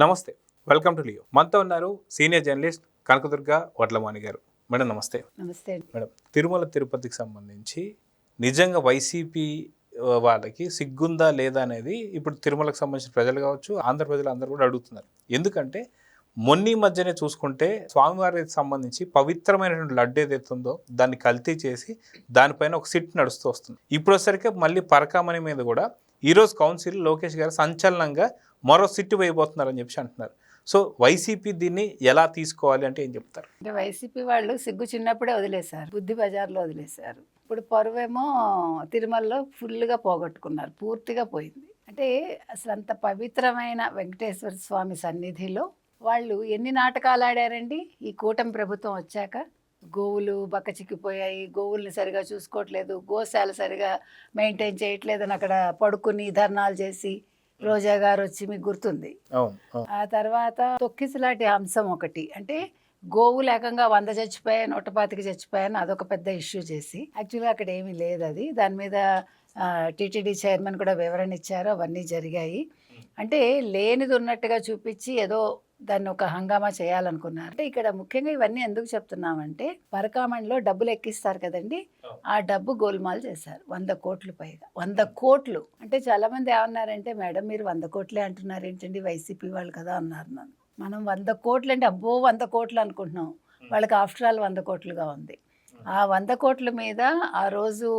నమస్తే, welcome to Leo. మనతో ఉన్నారు సీనియర్ జర్నలిస్ట్ కనకదుర్గ వడ్లమాని గారు. మేడం నమస్తే. నమస్తే. మేడం, తిరుమల తిరుపతికి సంబంధించి నిజంగా వైసీపీ వాళ్ళకి సిగ్గుందా లేదా అనేది ఇప్పుడు తిరుమలకు సంబంధించిన ప్రజలు కావచ్చు, ఆంధ్ర ప్రజలు అందరూ కూడా అడుగుతున్నారు. ఎందుకంటే మొన్నీ మధ్యనే చూసుకుంటే స్వామివారికి సంబంధించి పవిత్రమైనటువంటి లడ్డు ఏదైతే ఉందో దాన్ని కల్తీ చేసి దానిపైన ఒక సిట్ నడుస్తూ వస్తుంది. ఇప్పుడు వచ్చేసరికి మళ్ళీ పరకామణి మీద కూడా ఈరోజు కౌన్సిల్ లోకేష్ గారు సంచలనంగా మరో సిట్టు వేయబోతున్నారని చెప్పి అంటున్నారు. సో వైసీపీ దీన్ని ఎలా తీసుకోవాలి అంటే ఏం చెప్తారు? అంటే వైసీపీ వాళ్ళు సిగ్గు చిన్నప్పుడే వదిలేశారు, బుద్ధి బజార్లో వదిలేశారు. ఇప్పుడు పరువేమో తిరుమలలో ఫుల్గా పోగొట్టుకున్నారు, పూర్తిగా పోయింది. అంటే అసలు అంత పవిత్రమైన వెంకటేశ్వర స్వామి సన్నిధిలో వాళ్ళు ఎన్ని నాటకాలు ఆడారండి. ఈ కూటమి ప్రభుత్వం వచ్చాక గోవులు బక్కచిక్కిపోయాయి, గోవుల్ని సరిగా చూసుకోవట్లేదు, గోశాల సరిగా మెయింటైన్ చేయట్లేదని అక్కడ పడుకుని ధర్నాలు చేసి రోజా గారు వచ్చి మీకు గుర్తుంది. ఆ తర్వాత తొక్కిసలాంటి అంశం ఒకటి, అంటే గోవులు ఏకంగా 100 చచ్చిపోయాయి, 125 చచ్చిపోయాయని అదొక పెద్ద ఇష్యూ చేసి, యాక్చువల్గా అక్కడ ఏమీ లేదు. అది దాని మీద టీటీడీ చైర్మన్ కూడా వివరణ ఇచ్చారు, అవన్నీ జరిగాయి. అంటే లేనిది ఉన్నట్టుగా చూపించి ఏదో దాన్ని ఒక హంగామా చేయాలనుకున్నారు. అంటే ఇక్కడ ముఖ్యంగా ఇవన్నీ ఎందుకు చెప్తున్నామంటే, పరకామణిలో డబ్బులు ఎక్కిస్తారు కదండి, ఆ డబ్బు గోల్మాల్ చేశారు. 100 కోట్లు పైగా. 100 కోట్లు అంటే చాలా మంది ఏమన్నారంటే, మేడం మీరు 100 కోట్లే అంటున్నారు ఏంటండి, వైసీపీ వాళ్ళు కదా అన్నారు. నన్ను మనం 100 కోట్లు అంటే అబ్బో 100 కోట్లు అనుకుంటున్నాం, వాళ్ళకి ఆఫ్టర్ ఆల్ 100 కోట్లుగా ఉంది. ఆ 100 కోట్ల మీద ఆ రోజు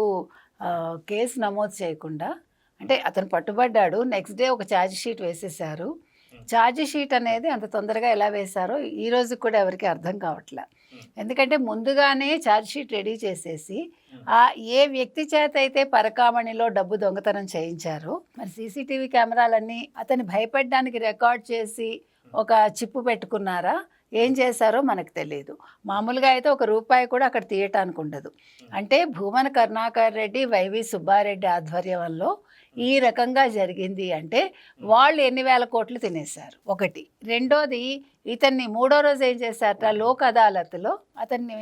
కేసు నమోదు చేయకుండా, అంటే అతను పట్టుబడ్డాడు, నెక్స్ట్ డే ఒక ఛార్జ్ షీట్ వేసేసారు. ఛార్జ్ షీట్ అనేది అంత తొందరగా ఎలా వేశారో ఈ రోజు కూడా ఎవరికి అర్థం కావట్లే. ఎందుకంటే ముందుగానే ఛార్జ్ షీట్ రెడీ చేసేసి ఏ వ్యక్తి చేత అయితే పరకామణిలో డబ్బు దొంగతనం చేయించారో, మరి సీసీటీవీ కెమెరాలన్నీ అతన్ని భయపెట్టడానికి రికార్డ్ చేసి ఒక చిప్పు పెట్టుకున్నారా, ఏం చేశారో మనకు తెలియదు. మామూలుగా అయితే ₹1 కూడా అక్కడ తీయటానికి ఉండదు. అంటే భూమన కరుణాకర్ రెడ్డి, వైవి సుబ్బారెడ్డి ఆధ్వర్యంలో ఈ రకంగా జరిగింది అంటే వాళ్ళు ఎన్ని వేల కోట్లు తినేశారు ఒకటి. రెండోది, ఇతన్ని మూడో రోజు ఏం చేశారట, లోక్ అదాలత్లో అతన్ని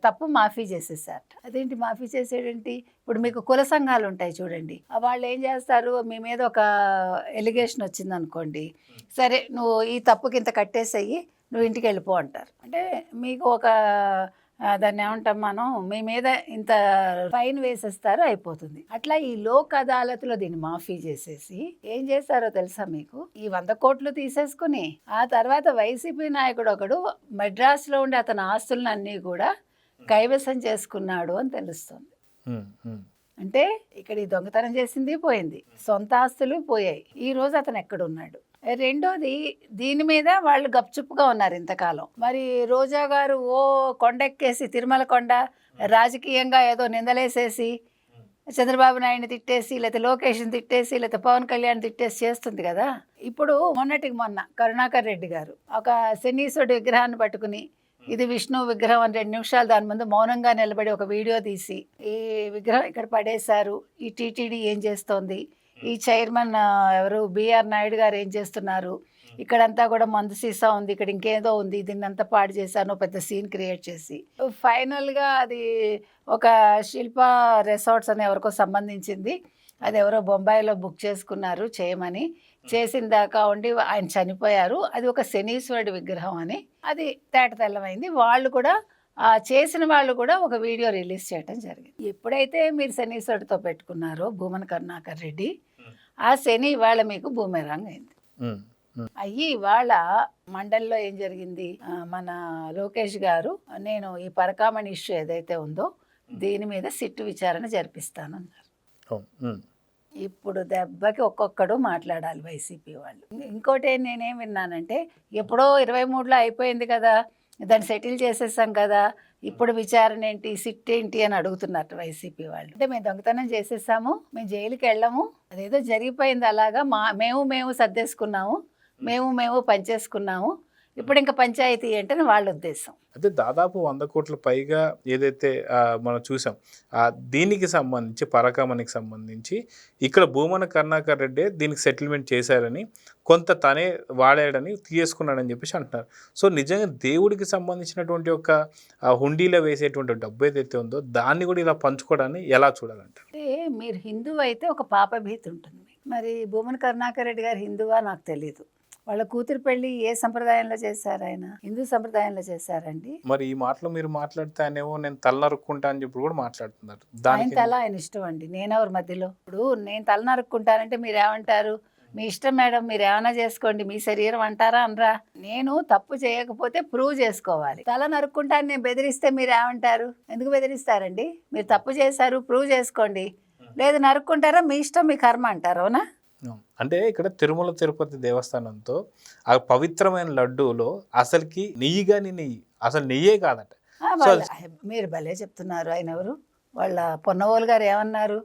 తప్పు మాఫీ చేసేసారట. అదేంటి మాఫీ చేసేదేంటి? ఇప్పుడు మీకు కుల సంఘాలు ఉంటాయి చూడండి, వాళ్ళు ఏం చేస్తారు, మీ మీద ఒక ఎలిగేషన్ వచ్చింది అనుకోండి, సరే నువ్వు ఈ తప్పుకి ఇంత కట్టేసేయి, నువ్వు ఇంటికి వెళ్ళిపో అంటారు. అంటే మీకు ఒక దాన్ని ఏమంటాం మనం, మీ మీద ఇంత ఫైన్ వేసేస్తారు, అయిపోతుంది. అట్లా ఈ లోక్ అదాలత్లో దీన్ని మాఫీ చేసేసి ఏం చేస్తారో తెలుసా మీకు, ఈ 100 కోట్లు తీసేసుకుని ఆ తర్వాత వైసీపీ నాయకుడు ఒకడు మద్రాసులో ఉండే అతని ఆస్తులను అన్నీ కూడా కైవసం చేసుకున్నాడు అని తెలుస్తుంది. అంటే ఇక్కడ ఈ దొంగతనం చేసింది పోయింది, సొంత ఆస్తులు పోయాయి. ఈ రోజు అతను ఎక్కడున్నాడు? రెండోది, దీని మీద వాళ్ళు గప్చుప్పుగా ఉన్నారు ఇంతకాలం. మరి రోజా గారు ఓ కొండెక్కేసి, తిరుమల కొండ రాజకీయంగా ఏదో నిందలేసేసి చంద్రబాబు నాయుడిని తిట్టేసి, లేకపోతే లోకేష్ని తిట్టేసి, లేకపోతే పవన్ కళ్యాణ్ తిట్టేసి చేస్తుంది కదా. ఇప్పుడు మొన్నటికి మొన్న కరుణాకర్ రెడ్డి గారు ఒక శనీశ్వరుడి విగ్రహాన్ని పట్టుకుని, ఇది విష్ణు విగ్రహం అని 2 నిమిషాలు దాని ముందు మౌనంగా నిలబడి ఒక వీడియో తీసి, ఈ విగ్రహం ఇక్కడ పడేశారు, ఈ టీటీడీ ఏం చేస్తోంది, ఈ చైర్మన్ ఎవరు బిఆర్ నాయుడు గారు ఏం చేస్తున్నారు, ఇక్కడంతా కూడా మందు సీసా ఉంది, ఇక్కడ ఇంకేదో ఉంది, దీన్ని అంతా పాడు చేశాను, పెద్ద సీన్ క్రియేట్ చేసి ఫైనల్గా అది ఒక శిల్పా రిసార్ట్స్ అని ఎవరికో సంబంధించింది, అది ఎవరో బొంబాయిలో బుక్ చేసుకున్నారు చేయమని, చేసిన దాకా ఉండి ఆయన చనిపోయారు. అది ఒక శనీశ్వరుడి విగ్రహం అని అది తేట తెల్లమైంది. వాళ్ళు కూడా చేసిన వాళ్ళు కూడా ఒక వీడియో రిలీజ్ చేయడం జరిగింది. ఎప్పుడైతే మీరు శనీశ్వరుడితో పెట్టుకున్నారో భూమన కరుణాకర్ రెడ్డి, ఆ శని ఇవాళ మీకు బూమెరాంగ్ అయింది. అయ్యి ఇవాళ మండలిలో ఏం జరిగింది, మన లోకేష్ గారు నేను ఈ పరకామణి ఇష్యూ ఏదైతే ఉందో దీని మీద సిట్టు విచారణ జరిపిస్తానన్నారు. ఇప్పుడు దెబ్బకి ఒక్కొక్కడు మాట్లాడాలి వైసీపీ వాళ్ళు. ఇంకోటి నేనేం విన్నానంటే, ఎప్పుడో 23లో అయిపోయింది కదా, దాన్ని సెటిల్ చేసేసాం కదా, ఇప్పుడు విచారణ ఏంటి, సిట్ ఏంటి అని అడుగుతున్నారు వైసీపీ వాళ్ళు. అంటే మేము దొంగతనం చేసేసాము, మేము జైలుకి వెళ్ళాము, అదేదో జరిగిపోయింది, అలాగా మేము సర్దేసుకున్నాము, మేము పనిచేసుకున్నాము, ఇప్పుడు ఇంకా పంచాయతీ ఏంటని వాళ్ళ ఉద్దేశం. అయితే దాదాపు 100 కోట్ల పైగా ఏదైతే మనం చూసాం, దీనికి సంబంధించి పరకామణికి సంబంధించి ఇక్కడ భూమన కరుణాకర్ రెడ్డి దీనికి సెటిల్మెంట్ చేశారని, కొంత తనే వాడాడని తీసుకున్నాడని చెప్పేసి అంటున్నారు. సో నిజంగా దేవుడికి సంబంధించినటువంటి ఒక హుండీలో వేసేటువంటి డబ్బు ఏదైతే ఉందో దాన్ని కూడా ఇలా పంచుకోవడాన్ని ఎలా చూడాలంటారు? అంటే మీరు హిందువు అయితే ఒక పాపభీతి ఉంటుంది. మరి భూమన కరుణాకర్ రెడ్డి గారు హిందువా నాకు తెలీదు, వాళ్ళ కూతురు పెళ్లి ఏ సంప్రదాయంలో చేశారు? ఆయన హిందూ సంప్రదాయంలో చేశారండి. మరి ఈ మాటలు మీరు మాట్లాడితే ఆయనేమో నేను తల నరుక్కుంటా అని చెప్పి కూడా మాట్లాడుతున్నారు. ఆయన దానికి తల ఆయన ఇష్టం అండి, నేనెవరి మధ్యలో? ఇప్పుడు నేను తల నరుక్కుంటానంటే మీరేమంటారు? మీ ఇష్టం మేడం, మీరు ఏమైనా చేసుకోండి, మీ శరీరం అంటారా అనరా? నేను తప్పు చేయకపోతే ప్రూవ్ చేసుకోవాలి. తల నరుక్కుంటాను నేను బెదిరిస్తే మీరు ఏమంటారు? ఎందుకు బెదిరిస్తారండి? మీరు తప్పు చేశారు, ప్రూవ్ చేసుకోండి. లేదు నరుక్కుంటారా, మీ ఇష్టం, మీ కర్మ అంటారు. అవునా? అంటే ఇక్కడ తిరుమల తిరుపతి దేవస్థానంతో ఆ పవిత్రమైన లడ్డూలో అసలుకి నెయ్యి కానీ నెయ్యి అసలు నెయ్యే కాదట. మీరు భలే చెప్తున్నారు. ఆయన ఎవరు? వాళ్ళ పొన్నవోలు గారు ఏమన్నారు?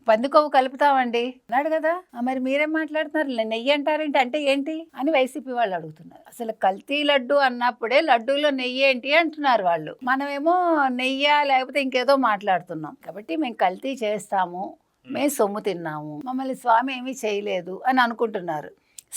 పందికొవ్వు కలుపుతామండి అన్నాడు కదా. మరి మీరేం మాట్లాడుతున్నారు? నెయ్యి అంటారేంటి, అంటే ఏంటి అని వైసీపీ వాళ్ళు అడుగుతున్నారు. అసలు కల్తీ లడ్డు అన్నప్పుడే లడ్డూలో నెయ్యి ఏంటి అంటున్నారు వాళ్ళు. మనమేమో నెయ్యి లేకపోతే ఇంకేదో మాట్లాడుతున్నాం. కాబట్టి మేము కల్తీ చేస్తాము, మేము సొమ్ము తిన్నాము, మమ్మల్ని స్వామి ఏమీ చేయలేదు అని అనుకుంటున్నారు.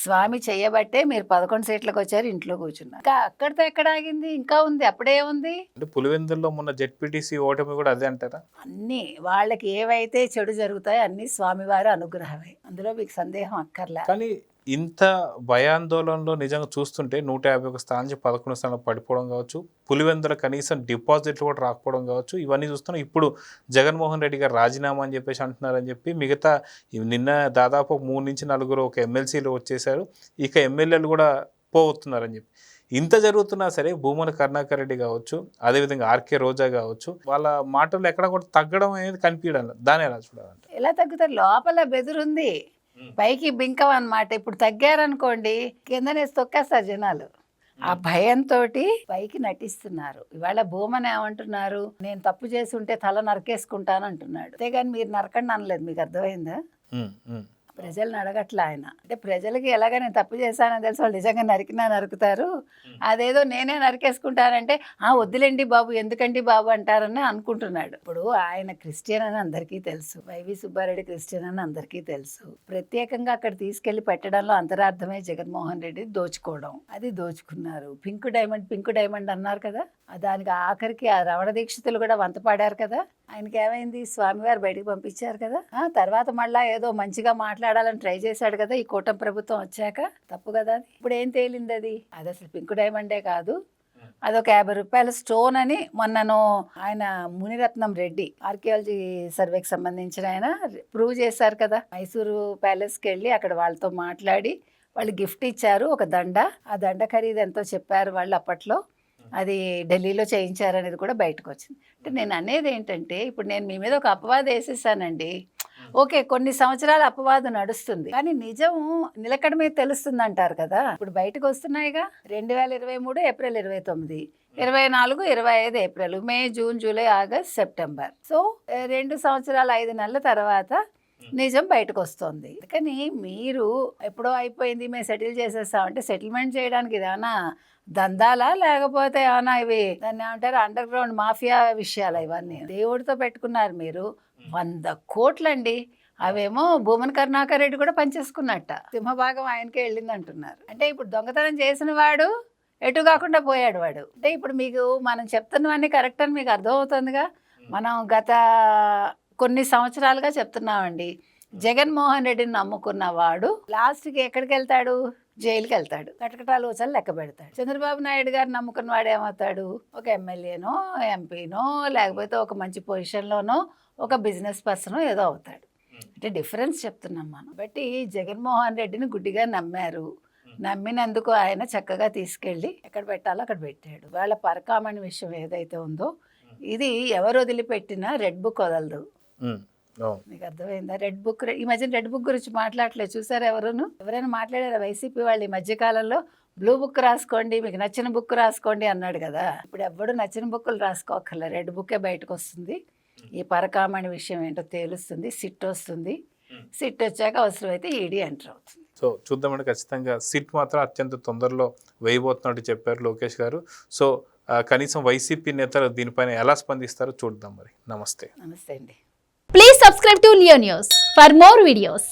స్వామి చేయబట్టే మీరు 11 సీట్లకు వచ్చారు, ఇంట్లో కూర్చున్నారు. ఇంకా అక్కడితో ఎక్కడ ఆగింది? ఇంకా ఉంది, అప్పుడే ఉంది. అంటే పులివెందుల్లో మొన్న జెడ్పీటీసీ ఓటమి కూడా అదే అంటారా? అన్నీ వాళ్ళకి ఏవైతే చెడు జరుగుతాయో అన్ని స్వామివారి అనుగ్రహమే, అందులో మీకు సందేహం అక్కర్లే. కానీ ఇంత భయాందోళనలో నిజంగా చూస్తుంటే 151 స్థానం నుంచి 11 స్థానం పడిపోవడం కావచ్చు, పులివెందుల కనీసం డిపాజిట్లు కూడా రాకపోవడం కావచ్చు, ఇవన్నీ చూస్తున్నాం. ఇప్పుడు జగన్మోహన్ రెడ్డి గారు రాజీనామా అని చెప్పేసి అంటున్నారని చెప్పి మిగతా నిన్న దాదాపు 3 నుంచి 4 ఒక ఎమ్మెల్సీలు వచ్చేసారు, ఇక ఎమ్మెల్యేలు కూడా పోతున్నారని చెప్పి. ఇంత జరుగుతున్నా సరే భూమన కరుణాకర్ రెడ్డి కావచ్చు, అదేవిధంగా ఆర్కే రోజా కావచ్చు, వాళ్ళ మాటలు ఎక్కడ కూడా తగ్గడం అనేది కనిపించడం. దాన్ని ఎలా చూడాలంటే? ఎలా తగ్గుతారు? లోపల బెదురుంది, పైకి బింకం అన్నమాట. ఇప్పుడు తగ్గారనుకోండి కిందనే తొక్కేస్తారు జనాలు. ఆ భయంతో పైకి నటిస్తున్నారు. ఇవాళ భూమన్ ఏమంటున్నారు? నేను తప్పు చేసి ఉంటే తల నరకేసుకుంటాను అంటున్నాడు. అంతేగాని మీరు నరకండి అనలేదు. మీకు అర్థమైందా? ప్రజలను అడగట్లా ఆయన. అంటే ప్రజలకి ఎలాగ నేను తప్పు చేశానని తెలిసి వాళ్ళు నిజంగా నరికినా నరుకుతారు. అదేదో నేనే నరికేసుకుంటానంటే వద్దులేండి బాబు, ఎందుకండి బాబు అంటారని అనుకుంటున్నాడు. ఇప్పుడు ఆయన క్రిస్టియన్ అని అందరికీ తెలుసు, వైవి సుబ్బారెడ్డి క్రిస్టియన్ అని అందరికీ తెలుసు. ప్రత్యేకంగా అక్కడ తీసుకెళ్లి పెట్టడంలో అంతరార్థమే జగన్మోహన్ రెడ్డి దోచుకోవడం. అది దోచుకున్నారు. పింక్ డైమండ్ అన్నారు కదా, దానికి ఆఖరికి ఆ రమణ దీక్షితులు కూడా వంత పాడారు కదా. ఆయనకి ఏమైంది? స్వామివారు బయటకు పంపించారు కదా. తర్వాత మళ్ళా ఏదో మంచిగా మాట్లాడాలని ట్రై చేశాడు కదా ఈ కూటమి ప్రభుత్వం వచ్చాక. తప్పు కదా అది. ఇప్పుడు ఏం తేలింది? అది అసలు పింక్ డైమండే కాదు, అదొక 50 రూపాయల స్టోన్ అని మొన్నను ఆయన మునిరత్నం రెడ్డి ఆర్కియాలజీ సర్వేకి సంబంధించిన ఆయన ప్రూవ్ చేశారు కదా. మైసూరు ప్యాలెస్కి వెళ్ళి అక్కడ వాళ్ళతో మాట్లాడి వాళ్ళు గిఫ్ట్ ఇచ్చారు, ఒక దండ. ఆ దండ ఖరీదు ఎంతో చెప్పారు వాళ్ళు అప్పట్లో. అది ఢిల్లీలో చేయించారనేది కూడా బయటకు వచ్చింది. అంటే నేను అనేది ఏంటంటే, ఇప్పుడు నేను మీ మీద ఒక అపవాదం వేసేసానండి. ఓకే, కొన్ని సంవత్సరాల అపవాదం నడుస్తుంది, కానీ నిజం నిలకడ మీద తెలుస్తుంది అంటారు కదా. ఇప్పుడు బయటకు వస్తున్నాయిగా 2023 April 29, 24, 25 April, May, June, July, August, September. So 2 సంవత్సరాలు 5 నెలల తర్వాత నిజం బయటకు వస్తుంది. కానీ మీరు ఎప్పుడో అయిపోయింది మేము సెటిల్ చేసేస్తామంటే సెటిల్మెంట్ చేయడానికి ఇదేమన్నా దందాలా, లేకపోతే ఏమన్నా ఇవి దాన్ని ఏమంటారు అండర్ గ్రౌండ్ మాఫియా విషయాలు? ఇవన్నీ దేవుడితో పెట్టుకున్నారు మీరు 100 కోట్లండి. అవేమో భూమన్ కరుణాకర్ రెడ్డి కూడా పనిచేసుకున్నట్ట, సింహభాగం ఆయనకే వెళ్ళింది అంటున్నారు. అంటే ఇప్పుడు దొంగతనం చేసిన వాడు ఎటు కాకుండా పోయాడు వాడు. అంటే ఇప్పుడు మీకు మనం చెప్తున్నవన్నీ కరెక్ట్ అని మీకు అర్థమవుతుందిగా. మనం గత కొన్ని సంవత్సరాలుగా చెప్తున్నామండి, జగన్మోహన్ రెడ్డిని నమ్ముకున్న వాడు లాస్ట్కి ఎక్కడికి వెళ్తాడు? జైలుకి వెళ్తాడు, కటకటాలు వచ్చాలు లెక్క పెడతాడు. చంద్రబాబు నాయుడు గారు నమ్ముకున్న వాడు ఏమవుతాడు? ఒక ఎమ్మెల్యేనో, ఎంపీనో, లేకపోతే ఒక మంచి పొజిషన్లోనో, ఒక బిజినెస్ పర్సనో ఏదో అవుతాడు. అంటే డిఫరెన్స్ చెప్తున్నాం మనం. బట్టి జగన్మోహన్ రెడ్డిని గుడ్డిగా నమ్మారు. నమ్మినందుకు ఆయన చక్కగా తీసుకెళ్ళి ఎక్కడ పెట్టాలో అక్కడ పెట్టాడు. వాళ్ళ పరకామణి విషయం ఏదైతే ఉందో, ఇది ఎవరు వదిలిపెట్టినా రెడ్ బుక్ వదలదు. మీకు అర్థమైందా? రెడ్ బుక్ ఈ మధ్యన రెడ్ బుక్ గురించి మాట్లాడలేదు చూసారా? ఎవరైనా మాట్లాడారా? వైసీపీ వాళ్ళు ఈ మధ్యకాలంలో బ్లూ బుక్ రాసుకోండి, మీకు నచ్చిన బుక్ రాసుకోండి అన్నాడు కదా. ఇప్పుడు ఎవ్వడు నచ్చిన బుక్కులు రాసుకోకర్లే, రెడ్ బుక్కే బయటకు వస్తుంది. ఈ పరకామణి విషయం ఏంటో తేలుస్తుంది, సిట్ వస్తుంది. సిట్ వచ్చాక అవసరమైతే ఈడీ ఎంటర్ అవుతుంది. సో చూద్దామంటే ఖచ్చితంగా సిట్ మాత్రం అత్యంత తొందరలో వేయబోతున్నట్టు చెప్పారు లోకేష్ గారు. సో కనీసం వైసీపీ నేతలు దీనిపైన ఎలా స్పందిస్తారో చూద్దాం. మరి నమస్తే అండి. Please subscribe to Leo News for more videos.